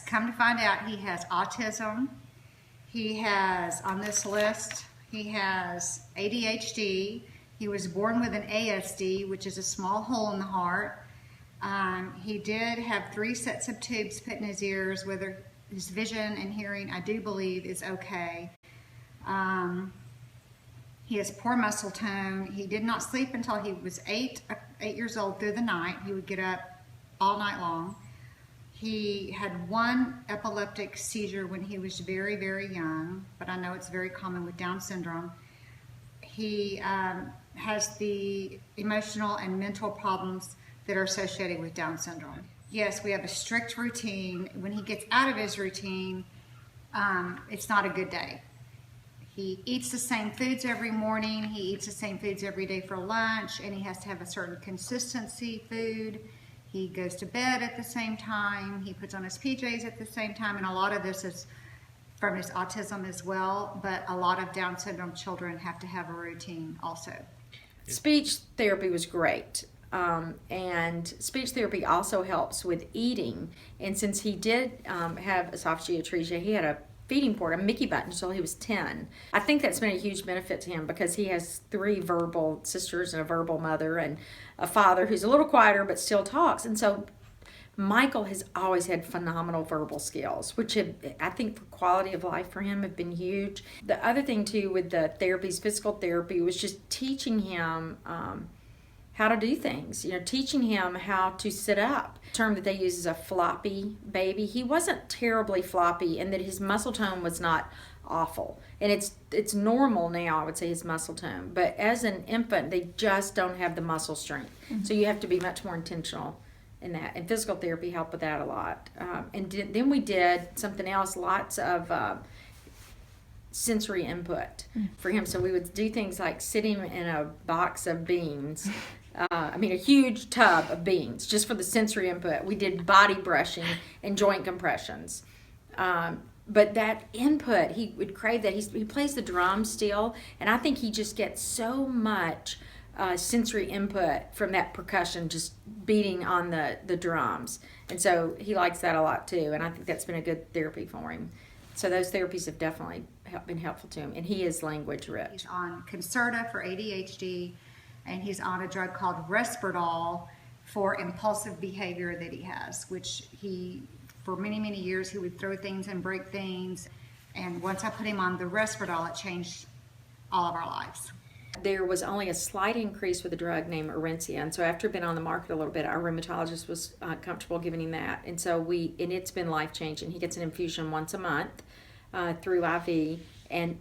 Come to find out, he has autism. He has, on this list, he has ADHD. He was born with an ASD, which is a small hole in the heart. He did have 3 sets of tubes put in his ears. Whether his vision and hearing, I do believe, is okay. He has poor muscle tone. He did not sleep until he was 8 years old through the night. He would get up all night long. He had 1 epileptic seizure when he was very, very young, but I know it's very common with Down syndrome. He has the emotional and mental problems that are associated with Down syndrome. Yes, we have a strict routine. When he gets out of his routine, it's not a good day. He eats the same foods every morning. He eats the same foods every day for lunch, and he has to have a certain consistency food. He goes to bed at the same time. He puts on his PJs at the same time, and a lot of this is from his autism as well, but a lot of Down syndrome children have to have a routine also. Speech therapy was great. And speech therapy also helps with eating. And since he did have esophageal atresia, he had a feeding port, a Mickey button, until he was 10. I think that's been a huge benefit to him because he has 3 verbal sisters and a verbal mother and a father who's a little quieter but still talks. And so Michael has always had phenomenal verbal skills, which have, I think, for quality of life for him have been huge. The other thing too with the therapies, physical therapy, was just teaching him how to do things, teaching him how to sit up. The term that they use is a floppy baby. He wasn't terribly floppy, and that his muscle tone was not awful. And it's normal now, I would say, his muscle tone. But as an infant, they just don't have the muscle strength. Mm-hmm. So you have to be much more intentional in that. And physical therapy helped with that a lot. Then we did something else, lots of sensory input for him. So we would do things like sitting in a box of beans. A huge tub of beans just for the sensory input. We did body brushing and joint compressions. But that input, he would crave that. He plays the drums still, and I think he just gets so much sensory input from that percussion just beating on the drums. And so he likes that a lot too, and I think that's been a good therapy for him. So those therapies have definitely been helpful to him, and he is language rich. He's on Concerta for ADHD, and he's on a drug called Risperdal for impulsive behavior that he has, which he, for many, many years, he would throw things and break things. And once I put him on the Risperdal, it changed all of our lives. There was only a slight increase with a drug named Orencia, and so after it had been on the market a little bit, our rheumatologist was comfortable giving him that. And so it's been life-changing. He gets an infusion once a month through IV, and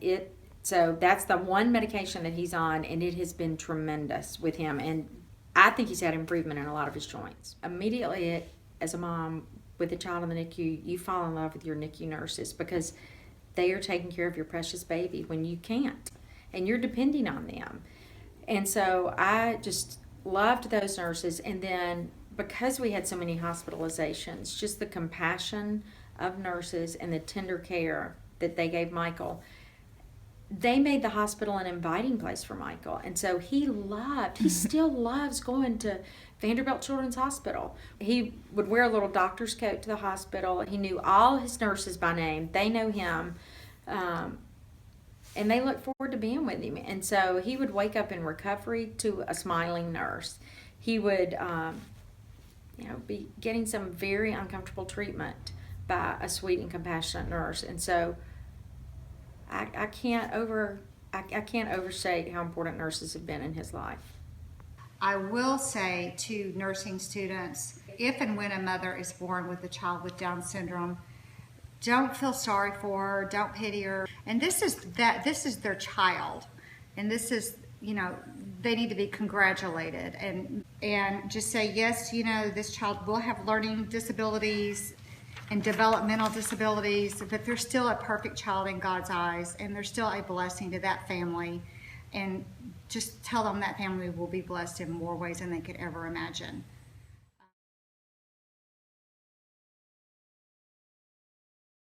so that's the one medication that he's on, and it has been tremendous with him. And I think he's had improvement in a lot of his joints. Immediately, as a mom with a child in the NICU, you fall in love with your NICU nurses because they are taking care of your precious baby when you can't, and you're depending on them. And so I just loved those nurses. And then because we had so many hospitalizations, just the compassion of nurses and the tender care that they gave Michael, they made the hospital an inviting place for Michael. And so he still loves going to Vanderbilt Children's Hospital. He would wear a little doctor's coat to the hospital. He knew all his nurses by name. They know him. And they look forward to being with him. And so he would wake up in recovery to a smiling nurse. He would be getting some very uncomfortable treatment by a sweet and compassionate nurse. And so I can't overstate how important nurses have been in his life. I will say to nursing students, if and when a mother is born with a child with Down syndrome, don't feel sorry for her, don't pity her. And this is their child, and this is, they need to be congratulated and just say, yes, this child will have learning disabilities and developmental disabilities, but they're still a perfect child in God's eyes, and they're still a blessing to that family. And just tell them that family will be blessed in more ways than they could ever imagine.